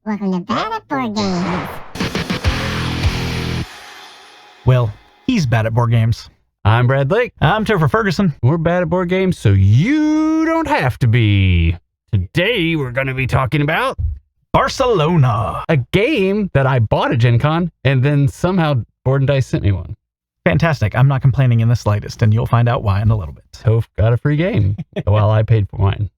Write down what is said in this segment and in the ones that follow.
Welcome to Bad at Board Games. Well, he's bad at board games. I'm Brad Lake. I'm Topher Ferguson. We're bad at board games, so you don't have to be. Today, we're going to be talking about Barcelona. a game that I bought at Gen Con, and then somehow Board&Dice sent me one. Fantastic. I'm not complaining in the slightest, and you'll find out why in a little bit. Toph got a free game while I paid for mine.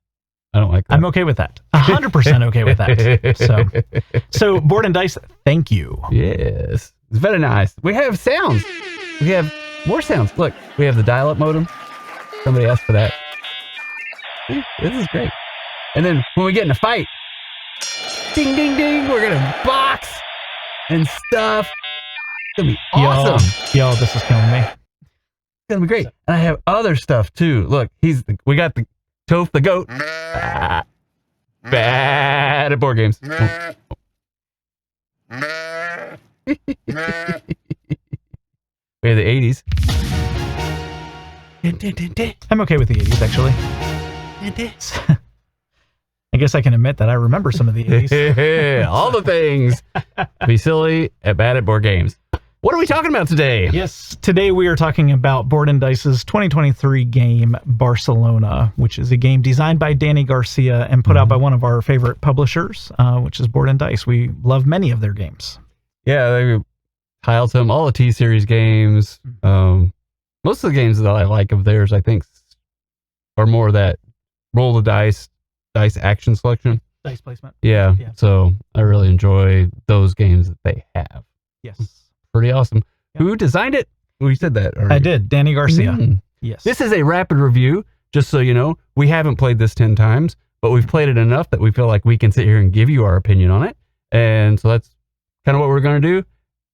I don't like that. I'm okay with that. 100% okay with that. So Board&Dice, thank you. Yes. It's very nice. We have sounds. We have more sounds. Look, we have the dial-up modem. Somebody asked for that. See, this is great. And then when we get in a fight, ding, ding, ding, we're going to box and stuff. It's going to be awesome. Yo, this is killing me. It's going to be great. And I have other stuff too. Look, we got the Toph the goat. Bad at board games. We have the 80s. I'm okay with the 80s, actually. I guess I can admit that I remember some of the 80s. All the things. Be silly at bad at board games. What are we talking about today? Yes, today we are talking about Board&Dice's 2023 game, Barcelona, which is a game designed by Dani Garcia and put out by one of our favorite publishers, which is Board&Dice. We love many of their games. Yeah, they Tile Sim, all the T-Series games. Most of the games that I like of theirs, I think, are more that roll the dice action selection. Dice placement. Yeah, so I really enjoy those games that they have. Yes. Pretty awesome. Yeah. Who designed it? We said that already. I did. Dani Garcia. Yes. This is a rapid review, just so you know. We haven't played this 10 times, but we've played it enough that we feel like we can sit here and give you our opinion on it. And so that's kind of what we're going to do.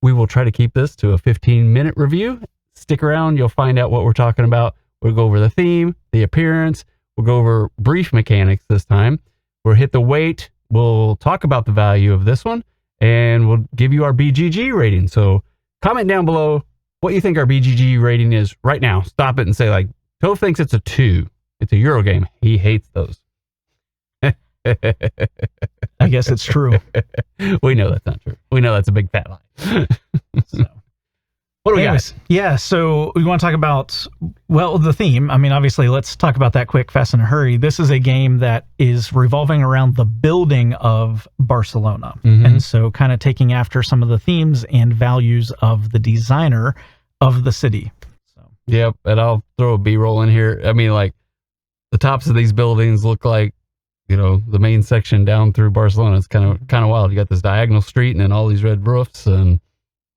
We will try to keep this to a 15-minute review. Stick around. You'll find out what we're talking about. We'll go over the theme, the appearance. We'll go over brief mechanics this time. We'll hit the weight. We'll talk about the value of this one, and we'll give you our BGG rating. So comment down below what you think our BGG rating is right now. Stop it and say, like, Toph thinks it's a 2. It's a Euro game. He hates those. I guess it's true. We know that's not true. We know that's a big fat lie. So, what do we got? Yeah, so we want to talk about, well, the theme. I mean, obviously, let's talk about that quick, fast, and hurry. This is a game that is revolving around the building of Barcelona. And so kind of taking after some of the themes and values of the designer of the city. So. Yep, and I'll throw a B-roll in here. I mean, like, the tops of these buildings look like, you know, the main section down through Barcelona. It's kind of wild. You got this diagonal street and then all these red roofs, and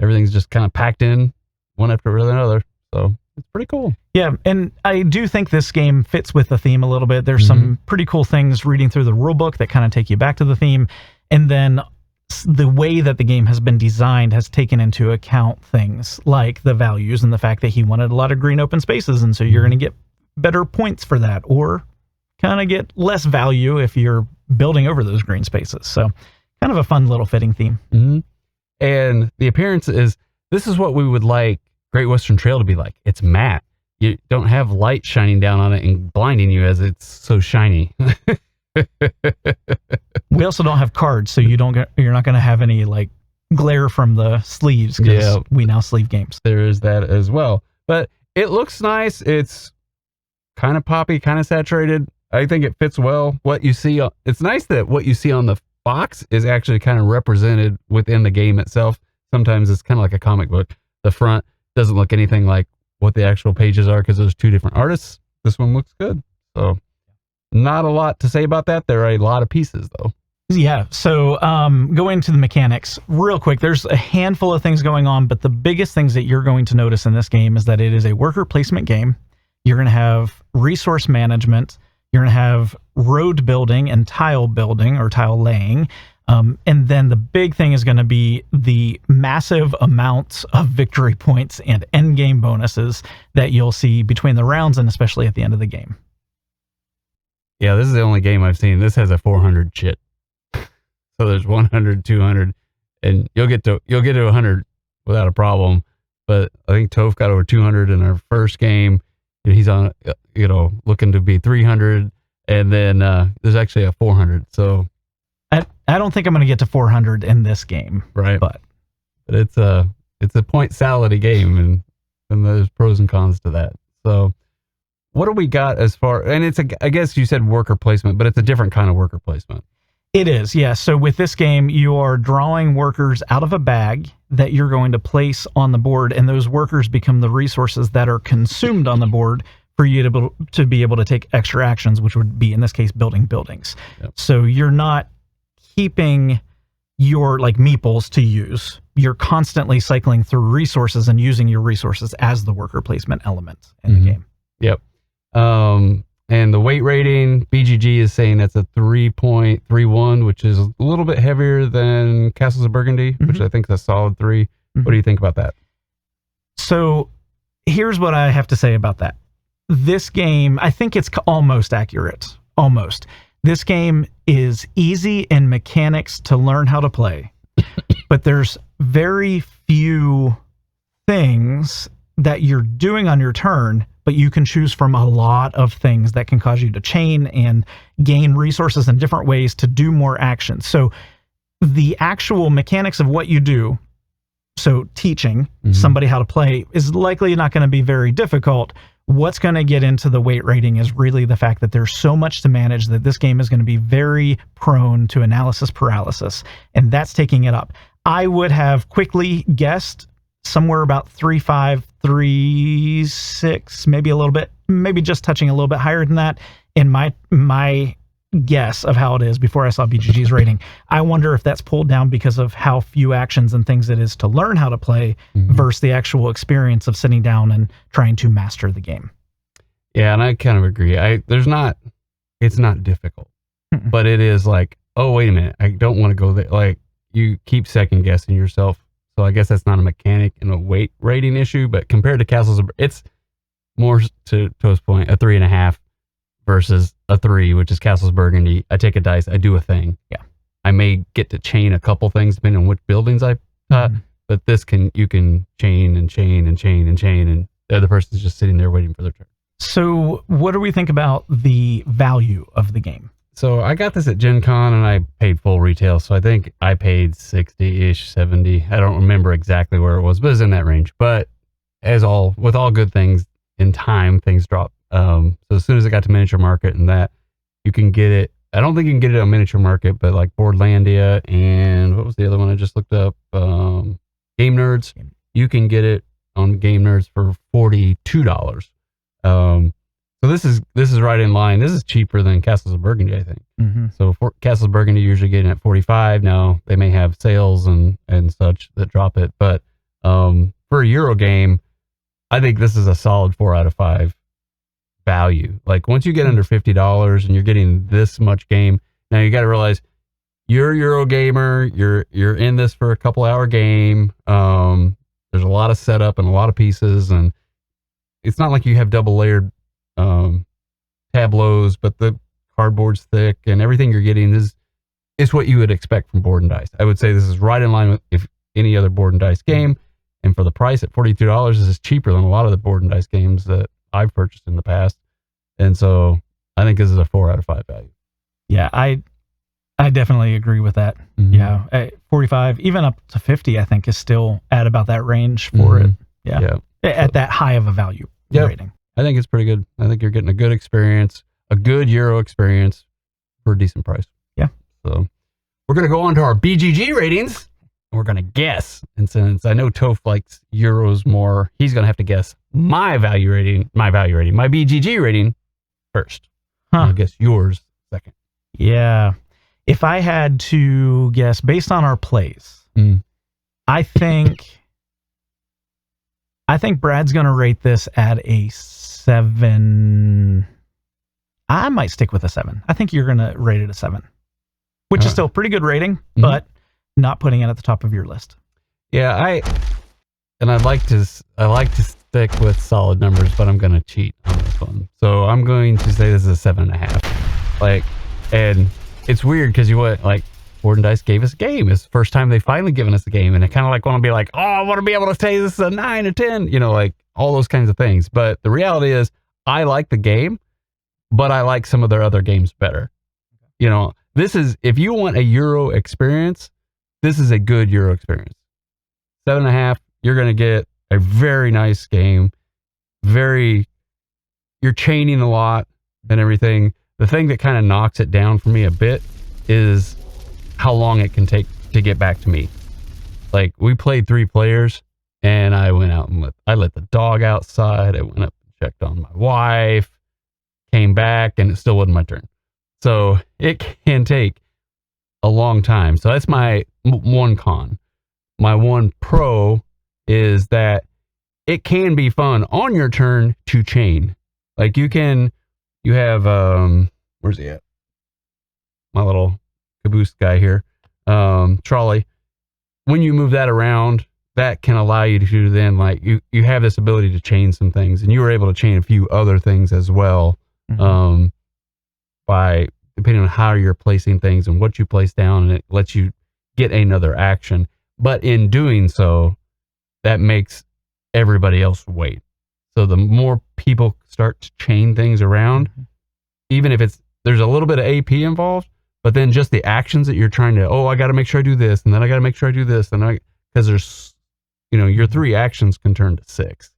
everything's just kind of packed in one after another. So it's pretty cool. Yeah, and I do think this game fits with the theme a little bit. There's some pretty cool things reading through the rule book that kind of take you back to the theme. And then the way that the game has been designed has taken into account things like the values and the fact that he wanted a lot of green open spaces. And so you're going to get better points for that, or kind of get less value if you're building over those green spaces. So kind of a fun little fitting theme. And the appearance is, this is what we would like Great Western Trail to be like. It's matte. You don't have light shining down on it and blinding you as it's so shiny. We also don't have cards, so you're not going to have any like glare from the sleeves, because we now sleeve games. There is that as well. But it looks nice. It's kind of poppy, kind of saturated. I think it fits well. What you see, it's nice that what you see on the box is actually kind of represented within the game itself. Sometimes it's kind of like a comic book. The front doesn't look anything like what the actual pages are because there's 2 different artists. This one looks good. So not a lot to say about that. There are a lot of pieces though. Yeah. So going into the mechanics real quick, there's a handful of things going on, but the biggest things that you're going to notice in this game is that it is a worker placement game. You're going to have resource management. You're going to have road building and tile building or tile laying. And then the big thing is going to be the massive amounts of victory points and end game bonuses that you'll see between the rounds and especially at the end of the game. Yeah, this is the only game I've seen. This has a 400 chit. So there's 100, 200, and you'll get to 100 without a problem. But I think Toph got over 200 in our first game. He's on, looking to be 300, and then there's actually a 400. So at don't think I'm going to get to 400 in this game. Right. But it's a point salad game, and there's pros and cons to that. So what do we got as far, and I guess you said worker placement, but it's a different kind of worker placement. It is, yeah. So with this game, you are drawing workers out of a bag that you're going to place on the board, and those workers become the resources that are consumed on the board for you to be able to take extra actions, which would be, in this case, building buildings. Yep. So you're not keeping your meeples to use. You're constantly cycling through resources and using your resources as the worker placement element in the game. Yep. And the weight rating, BGG is saying that's a 3.31, which is a little bit heavier than Castles of Burgundy, which I think is a solid 3. What do you think about that? So here's what I have to say about that. This game, I think it's almost accurate. Almost. This game is easy in mechanics to learn how to play, but there's very few things that you're doing on your turn, but you can choose from a lot of things that can cause you to chain and gain resources in different ways to do more actions. So the actual mechanics of what you do, so teaching somebody how to play, is likely not going to be very difficult. What's going to get into the weight rating is really the fact that there's so much to manage that this game is going to be very prone to analysis paralysis, and that's taking it up. I would have quickly guessed somewhere about 3.5, 3.6, maybe a little bit, maybe just touching a little bit higher than that in my guess of how it is before I saw BGG's rating. I wonder if that's pulled down because of how few actions and things it is to learn how to play versus the actual experience of sitting down and trying to master the game. Yeah, and I kind of agree. It's not difficult, but it is like, oh, wait a minute, I don't want to go there. Like, you keep second guessing yourself. So I guess that's not a mechanic and a weight rating issue, but compared to Castles, it's more, to Toph's point, a 3.5 versus a 3, which is Castles Burgundy. I take a dice, I do a thing. Yeah. I may get to chain a couple things depending on which buildings I but you can chain and chain and chain and chain, and the other person's just sitting there waiting for their turn. So what do we think about the value of the game? So I got this at Gen Con and I paid full retail. So I think I paid 60-ish, 70. I don't remember exactly where it was, but it's in that range. But with all good things, in time, things drop. So as soon as it got to Miniature Market and that, you can get it. I don't think you can get it on Miniature Market, but like Boardlandia and what was the other one I just looked up? Game Nerds. You can get it on Game Nerds for $42. So this is right in line. This is cheaper than Castles of Burgundy, I think. So for Castles of Burgundy, usually getting at 45. Now they may have sales and such that drop it, but for a Euro game, I think this is a solid 4 out of 5 value. Like once you get under $50 and you're getting this much game, now you got to realize you're a Euro gamer. You're in this for a couple hour game. There's a lot of setup and a lot of pieces, and it's not like you have double layered tableaus, but the cardboard's thick and everything you're getting is what you would expect from Board and Dice. I would say this is right in line with if any other Board and Dice game, and for the price at $42, this is cheaper than a lot of the Board and Dice games that I've purchased in the past. And so I think this is a 4 out of 5 value. Yeah, I definitely agree with that. Yeah, 45, even up to 50, I think is still at about that range for it. Yeah. At that high of a value rating. I think it's pretty good. I think you're getting a good experience, a good Euro experience for a decent price. Yeah. So we're going to go on to our BGG ratings. We're going to guess. And since I know Toph likes Euros more, he's going to have to guess my BGG rating first. I guess yours second. Yeah. If I had to guess based on our plays, I think Brad's going to rate this at a 7. I might stick with a 7. I think you're going to rate it a 7, which is still a pretty good rating, but not putting it at the top of your list. Yeah, I like to stick with solid numbers, but I'm going to cheat on this one. So I'm going to say this is a 7.5. And it's weird because Board and Dice gave us a game. It's the first time they've finally given us a game, and I kind of want to be like, oh, I want to be able to say this is a 9 or 10, all those kinds of things. But the reality is, I like the game, but I like some of their other games better. this is, if you want a Euro experience, this is a good Euro experience. 7.5, you're going to get a very nice game. You're chaining a lot and everything. The thing that kind of knocks it down for me a bit is how long it can take to get back to me. Like, we played 3 players, and I went out and let the dog outside. I went up and checked on my wife, came back, and it still wasn't my turn. So it can take a long time. So that's my one con. My one pro is that it can be fun on your turn to chain. Like, you have, where's he at? My little caboose guy here. Trolley. When you move that around, that can allow you to then, like, you have this ability to chain some things, and you were able to chain a few other things as well. Mm-hmm. By depending on how you're placing things and what you place down, and it lets you get another action. But in doing so, that makes everybody else wait. So the more people start to chain things around, even if there's a little bit of AP involved, but then just the actions that you're trying to, I got to make sure I do this, and then I got to make sure I do this, and because there's, your 3 actions can turn to 6.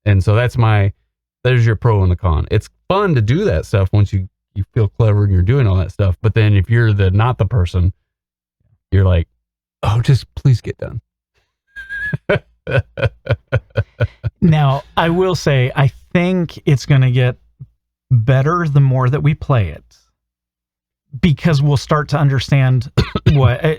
And so there's your pro and the con. It's fun to do that stuff once you feel clever and you're doing all that stuff. But then if you're not the person, you're like, just please get done. Now, I will say, I think it's going to get better the more that we play it, because we'll start to understand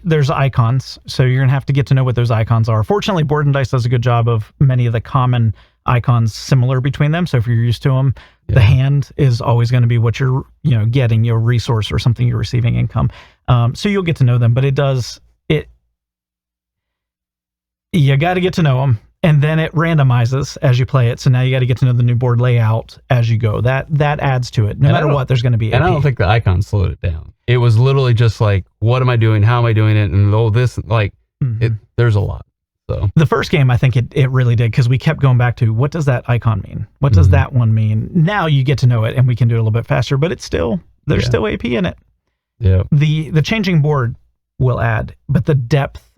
there's icons. So you're going to have to get to know what those icons are. Fortunately, Board&Dice does a good job of many of the common icons similar between them. So if you're used to them, the hand is always going to be what you're, getting, your resource or something you're receiving income. So you'll get to know them, but you got to get to know them, and then it randomizes as you play it. So now you got to get to know the new board layout as you go. That adds to it. No matter what, there's going to be AP. And I don't think the icons slowed it down. It was literally just like, what am I doing? How am I doing it? And there's a lot. So the first game, I think it really did, because we kept going back to, what does that icon mean? What does that one mean? Now you get to know it, and we can do it a little bit faster, but there's still AP in it. Yeah. The changing board will add, but the depth,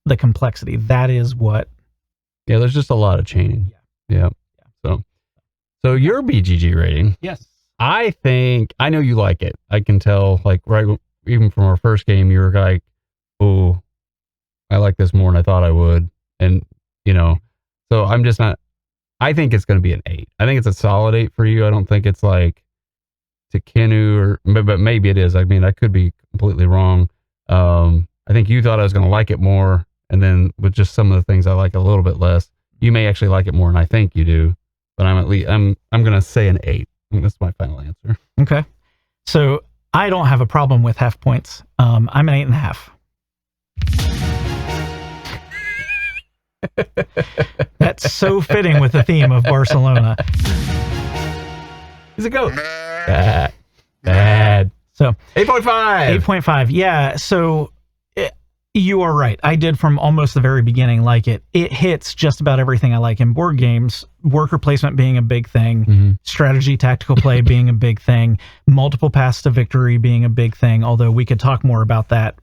the complexity, that is what. Yeah, there's just a lot of chaining. Yeah. So your BGG rating. Yes. I think, I know you like it. I can tell, like, right, even from our first game, you were like, oh, I like this more than I thought I would. And, so I'm just not, I think it's going to be an 8. I think it's a solid 8 for you. I don't think it's like Tekenu, but maybe it is. I mean, I could be completely wrong. I think you thought I was going to like it more. And then with just some of the things I like a little bit less, you may actually like it more, and I think you do. But I'm going to say an 8. That's my final answer. Okay. So I don't have a problem with half points. I'm an 8.5. That's so fitting with the theme of Barcelona. He's a GOAT. Bad. So 8.5. 8.5. Yeah. So you are right. I did from almost the very beginning like it. It hits just about everything I like in board games. Worker placement being a big thing. Strategy, tactical play being a big thing. Multiple paths to victory being a big thing. Although we could talk more about that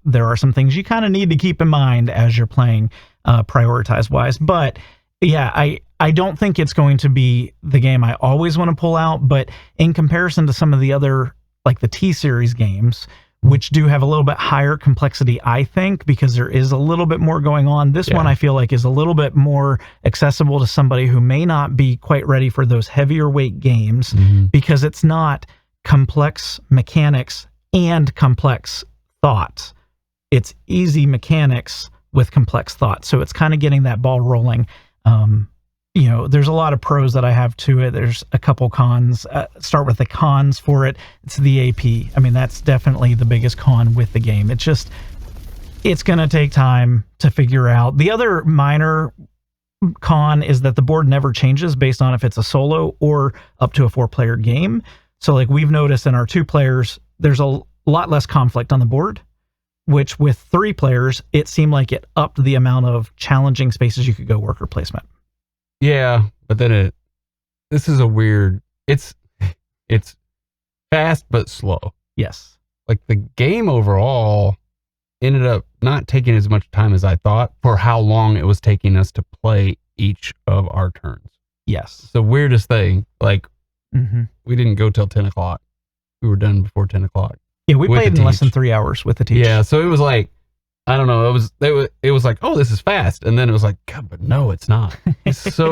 there are some things you kind of need to keep in mind as you're playing, prioritize wise. But yeah, I don't think it's going to be the game I always want to pull out. But in comparison to some of the other, like the T-Series games, which do have a little bit higher complexity, I think, because there is a little bit more going on. This one I feel like is a little bit more accessible to somebody who may not be quite ready for those heavier weight games, because it's not complex mechanics and complex thoughts. It's easy mechanics with complex thoughts. So it's kind of getting that ball rolling. There's a lot of pros that I have to it. There's a couple cons. Start with the cons for it. It's the AP. I mean, that's definitely the biggest con with the game. It's going to take time to figure out. The other minor con is that the board never changes based on if it's a solo or up to a 4-player game. So like we've noticed in our 2 players, there's a lot less conflict on the board, which with 3 players, it seemed like it upped the amount of challenging spaces you could go worker placement. Yeah, but then this is a weird, it's fast but slow. Yes. like the game overall ended up not taking as much time as I thought for how long it was taking us to play each of our turns. Yes. It's the weirdest thing. Like, Mm-hmm. we didn't go till 10 o'clock. We were done before 10 o'clock. Yeah, we With played the in less than teach. 3 hours with the teach. Yeah, so it was like, I don't know. It was like, oh, this is fast, and then it was like, God, but no, it's not. It's it's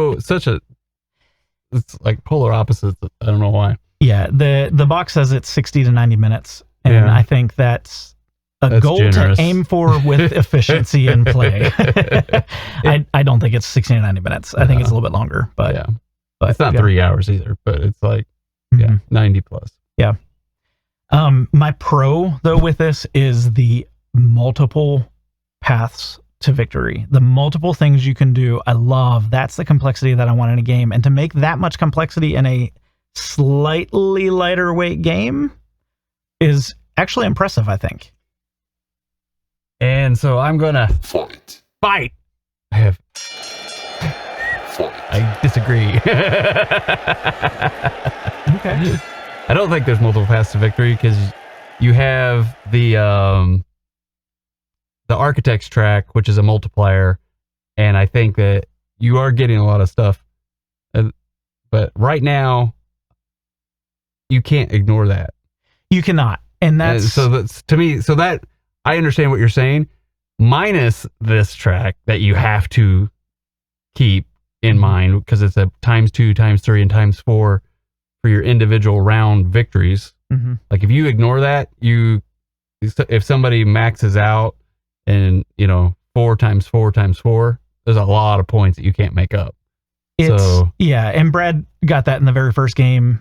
like polar opposites. I don't know why. Yeah, the box says it's 60 to 90 minutes, and Yeah. I think that's goal generous. to aim for with efficiency in play. I don't think it's 60 to 90 minutes. I think it's a little bit longer, but Yeah, but it's not 3 hours either, but it's like, yeah, Mhm. 90 plus. My pro though with this is the multiple paths to victory, the multiple things you can do. I love that's the complexity that I want in a game, and to make that much complexity in a slightly lighter weight game is actually impressive, I think. And so I'm gonna Fight. fight. I have. Fight. I disagree. Okay. I don't think there's multiple paths to victory because you have the architect's track, which is a multiplier, and I think that you are getting a lot of stuff. But right now, you can't ignore that. You cannot, and that's So that's to me. So that I understand what you're saying, minus this track that you have to keep in mind because it's a ×2, ×3, and ×4 for your individual round victories. Mhm. Like if you ignore that, if somebody maxes out and 4 × 4 × 4, there's a lot of points that you can't make up. Yeah, and Brad got that in the very first game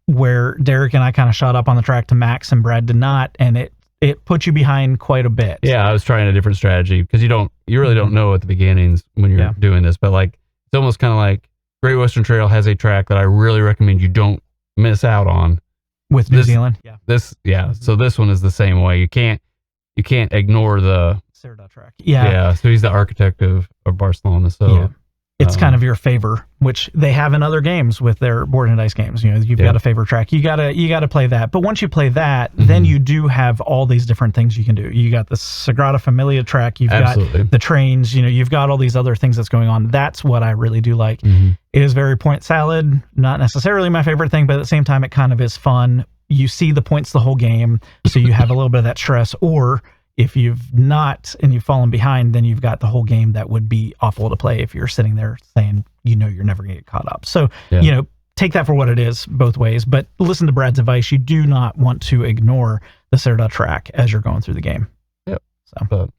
where Derek and I kind of shot up on the track to max and Brad did not, and it put you behind quite a bit. Yeah, I was trying a different strategy because you really don't know at the beginnings when you're Yeah. doing this, but like it's almost kind of like Great Western Trail has a track that I really recommend you don't miss out on. With New Zealand. Yeah. So this one is the same way. You can't ignore the Lacerda track. Yeah. So he's the architect of Barcelona. So Yeah. It's kind of your favor, which they have in other games with their Board&Dice games. You've got a favor track. You gotta play that. But once you play that, then you do have all these different things you can do. You got the Sagrada Familia track. You've Absolutely. got the trains. You've got all these other things that's going on. That's what I really do like. Mhm. It is very point salad. Not necessarily my favorite thing, but at the same time, it kind of is fun. You see the points the whole game, so you have a little bit of that stress. Or if you've not and you've fallen behind, then you've got the whole game that would be awful to play if you're sitting there saying, you're never going to get caught up. So, take that for what it is both ways, but listen to Brad's advice. You do not want to ignore the Lacerda track as you're going through the game. Yep. So, But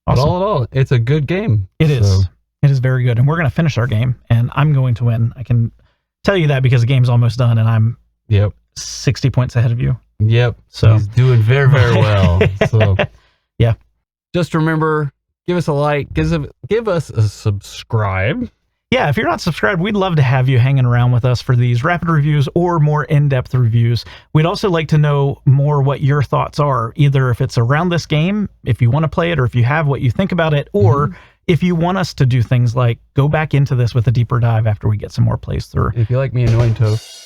awesome. all in all, it's a good game. It is. So, It is very good. And we're going to finish our game and I'm going to win. I can tell you that because the game's almost done and I'm Yep. 60 points ahead of you. Yep. So he's doing very, very well. So yeah. Just remember, give us a like, give us a subscribe. Yeah, if you're not subscribed, we'd love to have you hanging around with us for these rapid reviews or more in-depth reviews. We'd also like to know more what your thoughts are, either if it's around this game, if you want to play it, or if you have what you think about it, or if you want us to do things like go back into this with a deeper dive after we get some more plays through. If you like me annoying Toph.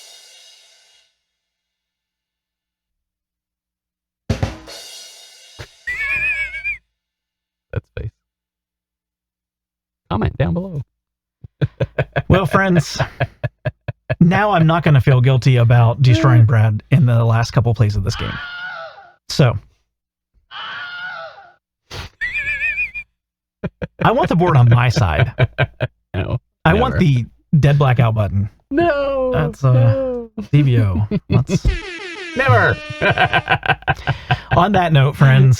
That's face. Comment down below. Well, friends, now I'm not going to feel guilty about destroying Brad in the last couple plays of this game. So, I want the board on my side. No. I never. want the dead blackout button. No. That's no. DVO. Let's... Never. On that note, friends,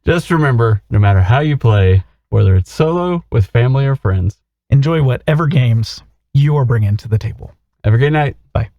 just remember, no matter how you play, whether it's solo, with family, or friends, enjoy whatever games you are bringing to the table. have a great night. Bye.